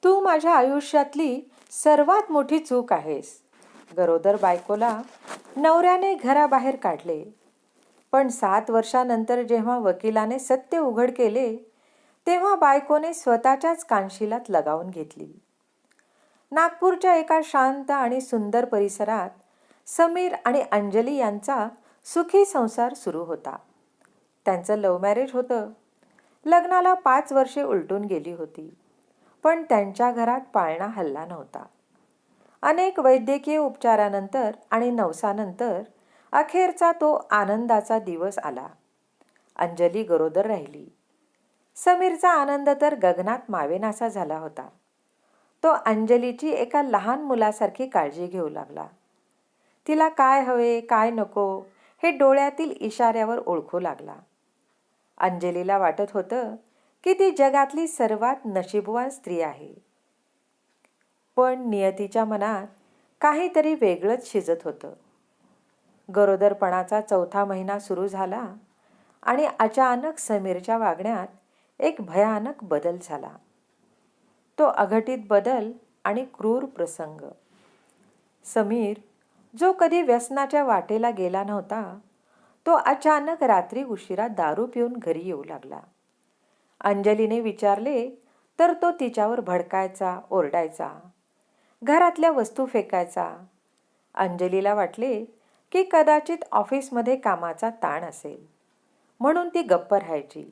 तू माझ्या आयुष्यातली सर्वात मोठी चूक आहेस. गरोदर बायकोला नवऱ्याने घराबाहेर काढले. पण 7 वर्षानंतर जेव्हा वकिलाने सत्य उघड केले, तेव्हा बायकोने स्वतःच्याच कानशिलात लगावून घेतली. नागपूरच्या एका शांत आणि सुंदर परिसरात समीर आणि अंजली यांचा सुखी संसार सुरू होता. त्यांचं लव्ह मॅरेज होतं. लग्नाला 5 वर्षे उलटून गेली होती. पण त्यांच्या घरात पाळणा हलला नव्हता. अनेक वैद्यकीय उपचारानंतर आणि नवसानंतर अखेरचा तो आनंदाचा दिवस आला. अंजली गरोदर राहिली. समीरचा आनंद तर गगनात मावेनासा झाला होता. तो अंजलीची एका लहान मुलासारखी काळजी घेऊ लागला. तिला काय हवे काय नको हे डोळ्यातील इशाऱ्यावर ओळखू लागला. अंजलीला वाटत होतं की ती जगातली सर्वात नशीबवान स्त्री आहे. पण नियतीच्या मनात काहीतरी वेगळंच शिजत होतं. गरोदरपणाचा 4था महिना सुरू झाला आणि अचानक समीरच्या वागण्यात एक भयानक बदल झाला. तो अघटित बदल आणि क्रूर प्रसंग. समीर, जो कधी व्यसनाच्या वाटेला गेला नव्हता, तो अचानक रात्री उशिरा दारू पिऊन घरी येऊ लागला. अंजलीने विचारले तर तो तिच्यावर भडकायचा, ओरडायचा, घरातल्या वस्तू फेकायचा. अंजलीला वाटले की कदाचित ऑफिसमध्ये कामाचा ताण असेल, म्हणून ती गप्प राहायची.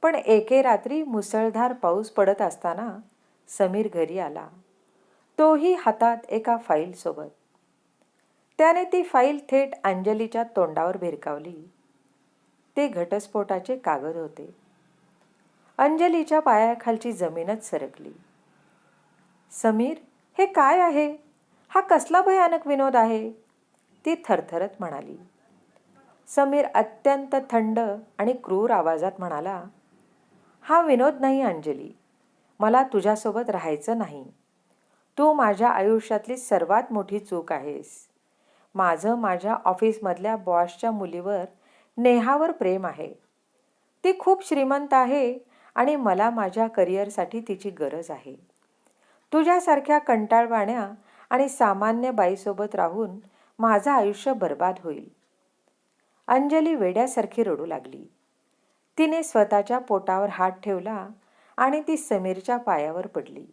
पण एके रात्री मुसळधार पाऊस पडत असताना समीर घरी आला, तोही हातात एका फाईलसोबत. त्याने ती फाईल थेट अंजलीच्या तोंडावर भिरकावली. ते घटस्फोटाचे कागद होते. अंजलीच्या पायाखालची जमीनच सरकली. समीर, हे काय आहे? हा कसला भयानक विनोद आहे? ती थरथरत म्हणाली. समीर अत्यंत थंड आणि क्रूर आवाजात म्हणाला, हा विनोद नाही अंजली. मला तुझ्यासोबत राहायचं नाही. तू माझ्या आयुष्यातली सर्वात मोठी चूक आहेस. माझं माझ्या ऑफिसमधल्या बॉसच्या मुलीवर, नेहावर प्रेम आहे. ती खूप श्रीमंत आहे आणि मला माझ्या करिअरसाठी तिची गरज आहे. तुझ्यासारख्या कंटाळवाण्या आणि सामान्य बाईसोबत राहून माझं आयुष्य बर्बाद होईल. अंजली वेड्यासारखी रडू लागली. तिने स्वतःच्या पोटावर हात ठेवला आणि ती समीरच्या पायावर पडली.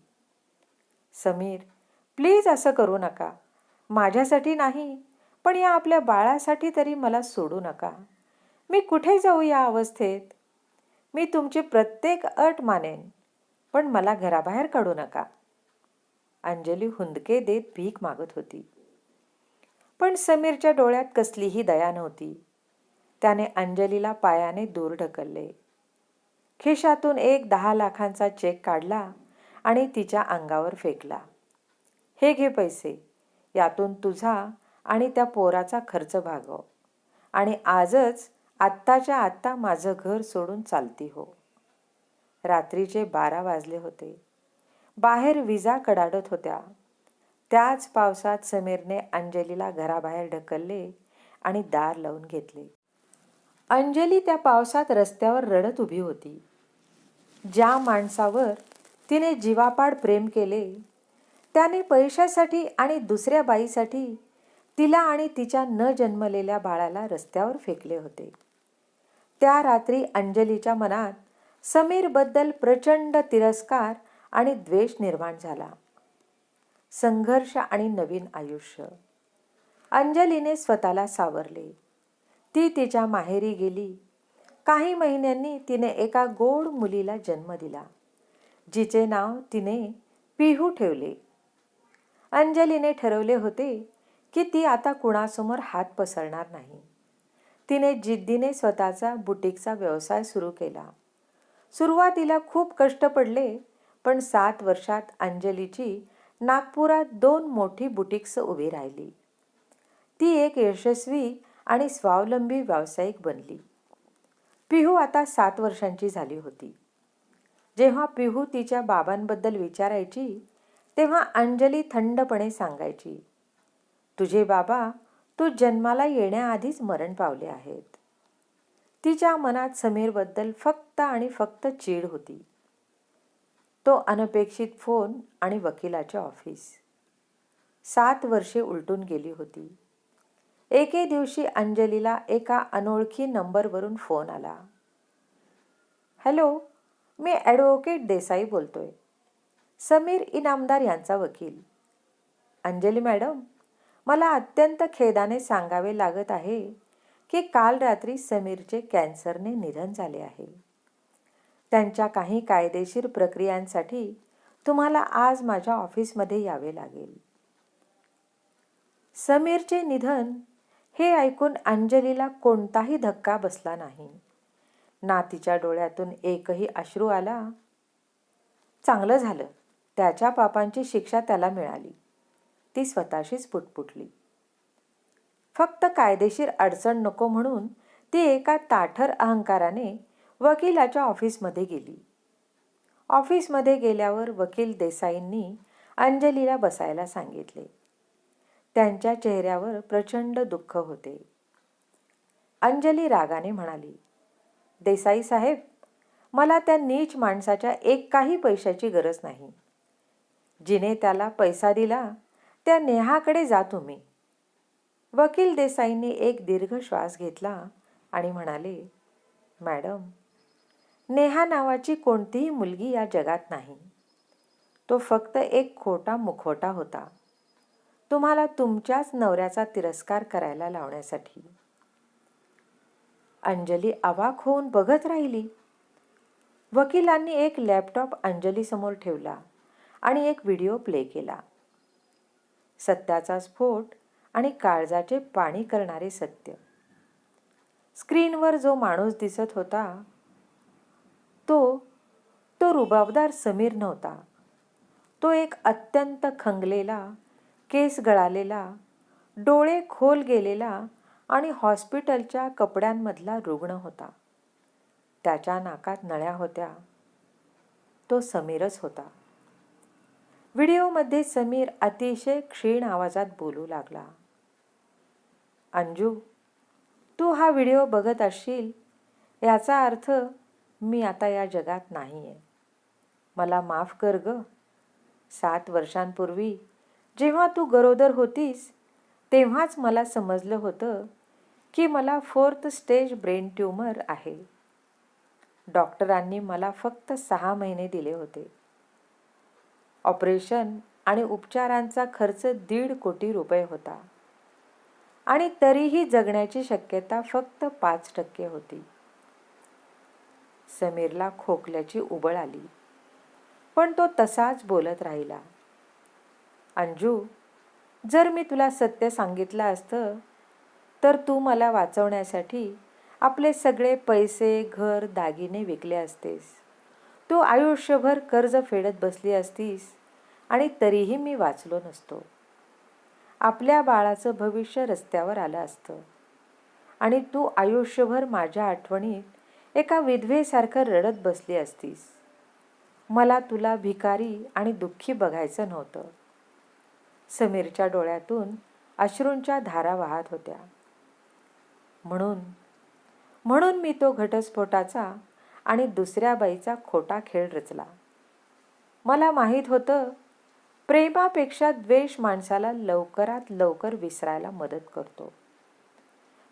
समीर, प्लीज असं करू नका. माझ्यासाठी नाही, पण या आपल्या बाळासाठी तरी मला सोडू नका. मी कुठे जाऊ या अवस्थेत? मी तुमची प्रत्येक अट मानेन, पण मला घराबाहेर काढू नका. अंजली हुंदके देत भीक मागत होती. पण समीरच्या डोळ्यात कसलीही दया नव्हती. त्याने अंजलीला पायाने दूर ढकलले. खिशातून एक 10 लाखांचा चेक काढला आणि तिच्या अंगावर फेकला. हे घे पैसे. यातून तुझा आणि त्या पोराचा खर्च भागव. आणि आजच आत्ताच्या आत्ता माझं घर सोडून चालती हो. रात्रीचे 12 वाजले होते. बाहेर विजा कडाडत होत्या. त्याच पावसात समीरने अंजलीला घराबाहेर ढकलले आणि दार लावून घेतले. अंजली त्या पावसात रस्त्यावर रडत उभी होती. ज्या माणसावर तिने जीवापाड प्रेम केले, त्याने पैशासाठी आणि दुसऱ्या बाईसाठी तिला आणि तिच्या न जन्मलेल्या बाळाला रस्त्यावर फेकले होते. त्या रात्री अंजलीच्या मनात समीरबद्दल प्रचंड तिरस्कार आणि द्वेष निर्माण झाला. संघर्ष आणि नवीन आयुष्य. अंजलीने स्वतःला सावरले. ती तिच्या माहेरी गेली. काही महिन्यांनी तिने एका गोड मुलीला जन्म दिला, जिचे नाव तिने पिहू ठेवले. अंजलीने ठरवले होते की ती आता कुणासमोर हात पसरणार नाही. तिने जिद्दीने स्वतःचा बुटीकचा व्यवसाय सुरू केला. सुरुवातीला खूप कष्ट पडले, पण 7 वर्षात अंजलीची नागपुरात 2 मोठी बुटीक्स उभी राहिली. ती एक यशस्वी आणि स्वावलंबी व्यावसायिक बनली. पिहू आता 7 वर्षांची झाली होती. जेव्हा पिहू तिच्या बाबांबद्दल विचारायची, तेव्हा अंजली थंडपणे सांगायची, तुझे बाबा तू जन्माला येण्याआधीच मरण पावले आहेत. तिच्या मनात समीरबद्दल फक्त आणि फक्त चीड होती. तो अनपेक्षित फोन आणि वकिलाचे ऑफिस. 7 वर्षे उलटून गेली होती. एके दिवशी अंजलीला एका अनोळखी नंबरवरून फोन आला. हॅलो, मी ॲडव्होकेट देसाई बोलतोय. समीर इनामदार यांचा वकील. अंजली मॅडम, मला अत्यंत खेदाने सांगावे लागत आहे की काल रात्री समीरचे कॅन्सरने निधन झाले आहे. त्यांच्या काही कायदेशीर प्रक्रियांसाठी तुम्हाला आज माझ्या ऑफिसमध्ये यावे लागेल. समीरचे निधन हे ऐकून अंजलीला कोणताही धक्का बसला नाही. ना तिच्या डोळ्यातून एकही अश्रू आला. चांगलं झालं, त्याच्या पापांची शिक्षा त्याला मिळाली, ती स्वतःशीच पुटपुटली. फक्त कायदेशीर अडचण नको म्हणून ती एका ताठर अहंकाराने वकिलाच्या ऑफिसमध्ये गेली. ऑफिसमध्ये गेल्यावर वकील देसाईंनी अंजलीला बसायला सांगितले. त्यांच्या चेहऱ्यावर प्रचंड दुःख होते. अंजली रागाने म्हणाली, देसाई साहेब, मला त्या नीच माणसाच्या एक काही पैशाची गरज नाही. जिने त्याला पैसा दिला त्या नेहाकडे जा तुम्ही. वकील देसाईंनी एक दीर्घ श्वास घेतला आणि म्हणाले, मॅडम, नेहा नावाची कोणतीही मुलगी या जगात नाही. तो फक्त एक खोटा मुखवटा होता, तुम्हाला तुमच्याच नवऱ्याचा तिरस्कार करायला लावण्यासाठी. अंजली अवाक होऊन बघत राहिली. वकिलांनी एक लॅपटॉप अंजलीसमोर ठेवला आणि एक व्हिडिओ प्ले केला. सत्याचा स्फोट आणि काळजाचे पाणी करणारे सत्य. स्क्रीनवर जो माणूस दिसत होता तो रुबाबदार समीर नव्हता. तो एक अत्यंत खंगलेला, केस गळालेला, डोळे खोल गेलेला आणि हॉस्पिटलच्या कपड्यांमधला रुग्ण होता. त्याच्या नाकात नळ्या होत्या. तो समीरच होता. व्हिडिओमध्ये समीर अतिशय क्षीण आवाजात बोलू लागला, अंजू, तू हा व्हिडिओ बघत असशील याचा अर्थ मी आता या जगात नाही आहे. मला माफ कर ग. 7 वर्षांपूर्वी जेव्हा तू गरोदर होतीस तेव्हाच मला समजलं होतं की मला 4th स्टेज ब्रेन ट्यूमर आहे. डॉक्टरांनी मला फक्त 6 महिने दिले होते. ऑपरेशन आणि उपचारांचा खर्च 1.5 कोटी रुपये होता आणि तरीही जगण्याची शक्यता फक्त 5% होती. समीरला खोकल्याची उबळ आली, पण तो तसाच बोलत राहिला. अंजू, जर मी तुला सत्य सांगितलं असतं तर तू मला वाचवण्यासाठी आपले सगळे पैसे, घर, दागिने विकले असतेस. तू आयुष्यभर कर्ज फेडत बसली असतीस आणि तरीही मी वाचलो नसतो. आपल्या बाळाचं भविष्य रस्त्यावर आलं असतं आणि तू आयुष्यभर माझ्या आठवणीत एका विधवेसारखं रडत बसली असतीस. मला तुला भिकारी आणि दुःखी बघायचं नव्हतं. समीरच्या डोळ्यातून अश्रूंच्या धारा वाहत होत्या. म्हणून मी तो घटस्फोटाचा आणि दुसऱ्या बाईचा खोटा खेळ रचला. मला माहीत होतं प्रेमापेक्षा द्वेष माणसाला लवकरात लवकर विसरायला मदत करतो.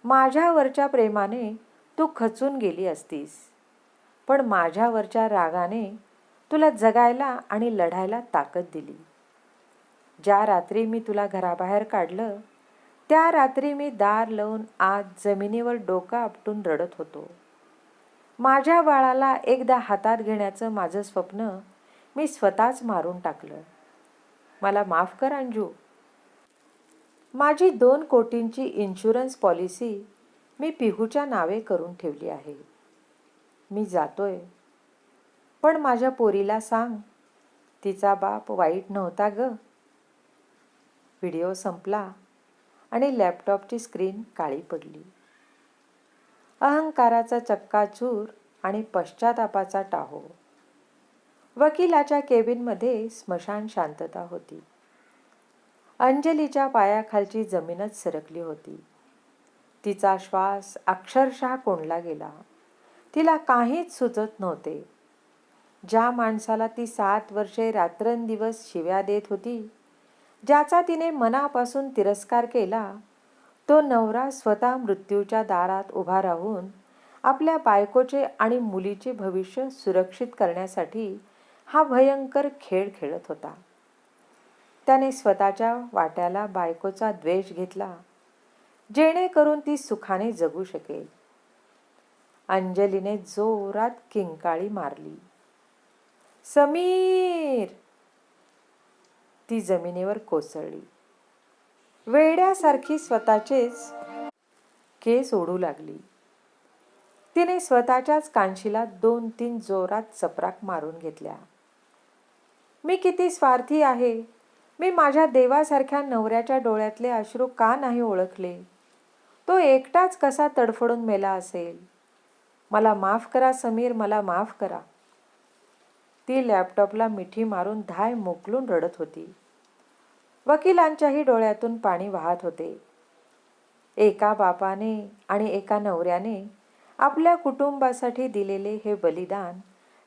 माझ्यावरच्या प्रेमाने तू खचून गेली असतीस, पण माझ्यावरच्या रागाने तुला जगायला आणि लढायला ताकद दिली. ज्या रात्री मी तुला घराबाहेर काढलं त्या रात्री मी दार लावून आत जमिनीवर डोकं आपटून रडत होतो. माझ्या बाळाला एकदा हातात घेण्याचं माझं स्वप्न मी स्वतःच मारून टाकलं. मला माफ कर अंजू. माझी 2 कोटींची इन्शुरन्स पॉलिसी मी पिहूच्या नावे करून ठेवली आहे. मी जातोय, पण माझ्या पोरीला सांग तिचा बाप वाईट नव्हता ग. व्हिडिओ संपला आणि लॅपटॉपची स्क्रीन काळी पडली. अहंकाराचा चक्काचूर आणि पश्चातापाचा टाहो. वकिलाच्या केबिनमध्ये स्मशान शांतता होती. अंजलीच्या पायाखालची जमीनच सरकली होती. तिचा श्वास अक्षरशः कोंडला गेला. तिला काहीच सुचत नव्हते. ज्या माणसाला ती 7 वर्षे रात्रंदिवस शिव्या देत होती, ज्याचा तिने मनापासून तिरस्कार केला, तो नवरा स्वतः मृत्यूच्या दारात उभा राहून आपल्या बायकोचे आणि मुलीचे भविष्य सुरक्षित करण्यासाठी हा भयंकर खेळ खेळत होता. त्याने स्वतःच्या वाट्याला बायकोचा द्वेष घेतला, जेणेकरून ती सुखाने जगू शकेल. अंजलीने जोरात किंकाळी मारली, समीर! ती जमिनीवर कोसळली. वेड्यासारखी स्वतःचेच केस ओढू लागली. तिने स्वतःच्याच कानशिला 2-3 जोरात चपराक मारून घेतल्या. मी किती स्वार्थी आहे. मी माझ्या देवासारख्या नवऱ्याच्या डोळ्यातले अश्रू का नाही ओळखले? तो एकटाच कसा तडफडून मेला असेल? मला माफ करा समीर, मला माफ करा. ती लॅपटॉपला मिठी मारून धाय मोकलून रडत होती. वकिलांच्याही डोळ्यातून पाणी वाहत होते. एका बापाने आणि एका नवऱ्याने आपल्या कुटुंबासाठी दिलेले हे बलिदान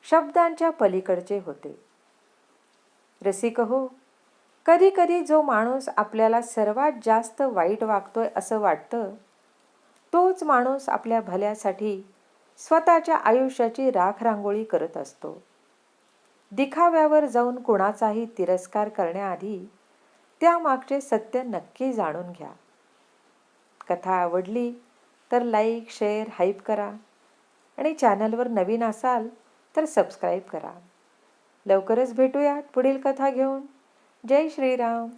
शब्दांच्या पलीकडचे होते. रसिक हो, कधी कधी जो माणूस आपल्याला सर्वात जास्त वाईट वागतोय असं वाटतं, तोच माणूस आपल्या भल्यासाठी स्वतःच्या आयुष्याची राखरांगोळी करत असतो. दिखाव्यावर जाऊन कुणाचाही तिरस्कार करण्याआधी त्यामागचे सत्य नक्की जाणून घ्या. कथा आवडली तर लाईक, शेअर, हाईप करा आणि चॅनलवर नवीन असाल तर सबस्क्राईब करा. लवकरच भेटूयात पुढील कथा घेऊन. जय श्रीराम.